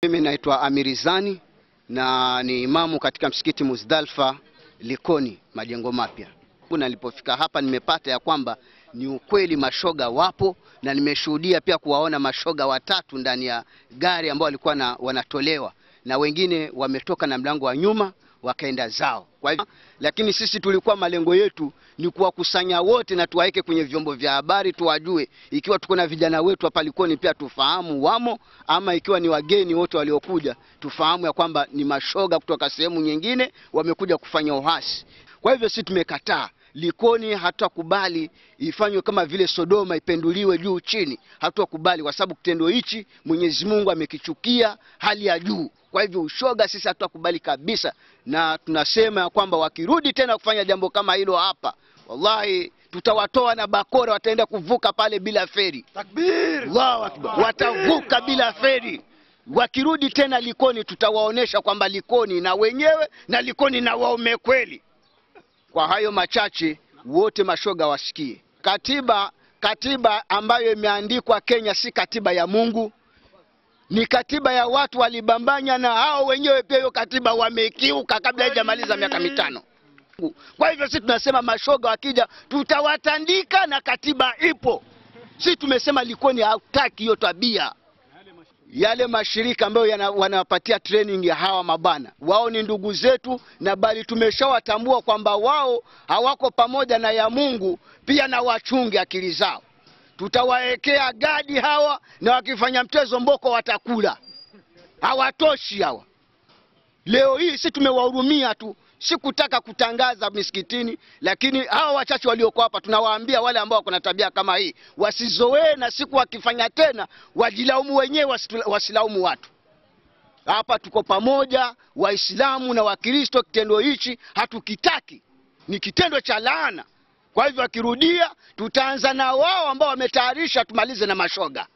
Mimi naitwa Amirizani na ni imamu katika msikiti Muzdalifa Likoni Majengo Mapya. Nilipofika hapa nimepata ya kwamba ni ukweli mashoga wapo, na nimeshuhudia pia kuwaona mashoga watatu ndani ya gari ambao walikuwa wanatolewa, na wengine wametoka na mlango wa nyuma wakaenda zao. Kwa hivyo, lakini sisi tulikuwa malengo yetu ni kuwakusanya wote na tuwaeke kwenye vyombo vya habari tuwajue, ikiwa tuko na vijana wetu hapa Likoni pia tufahamu wamo, ama ikiwa ni wageni wote waliokuja tufahamu ya kwamba ni mashoga kutoka sehemu nyingine wamekuja kufanya uhasi. Kwa hivyo sisi tumekataa. Likoni hatutakubali ifanywe kama vile Sodoma, ipenduliwe juu chini. Hatutakubali kwa sababu kitendo hichi Mwenyezi Mungu amekichukia hali ya juu. Kwa hivyo ushoga sisi hatutakubali kabisa, na tunasema kwamba wakirudi tena kufanya jambo kama hilo hapa, wallahi tutawatoa na bakora, wataenda kuvuka pale bila feri. Takbir! Allahu Akbar. Watavuka bila feri. Wakirudi tena Likoni tutawaonesha kwamba Likoni na wenyewe na Likoni na waume kweli. Kwa hayo machache wote mashoga wasikie. Katiba ambayo imeandikwa Kenya si katiba ya Mungu. Ni katiba ya watu walibambanya, na hao wenyewe pia hiyo katiba wamekiuka kabla haijamaliza miaka 5. Kwa hivyo sisi tunasema mashoga wakija tutawatandika, na katiba ipo. Sisi tumesema Likoni hataki hiyo tabia. Yale mashirika ambayo wanapatia training ya hawa mabana, wao ni ndugu zetu, na bali tumeshawatambua kwamba wao hawako pamoja na ya Mungu, pia na wachunge akili zao. Tutawaekea gadi hawa, na wakifanya mchezo mboko watakula. Hawatoshi hawa. Leo hii sisi tumewahurumia tu, sikutaka kutangaza misikitini, lakini hawa wachache walioko hapa tunawaambia wale ambao kuna tabia kama hii wasizoee, na siku wakifanya tena wajilaumu wenyewe, wasilaumu watu. Hapa tuko pamoja Waislamu na Wakristo. Kitendo hichi hatukitaki, ni kitendo cha laana. Kwa hivyo wakirudia tutaanza na wao ambao wametayarisha, tumalize na mashoga.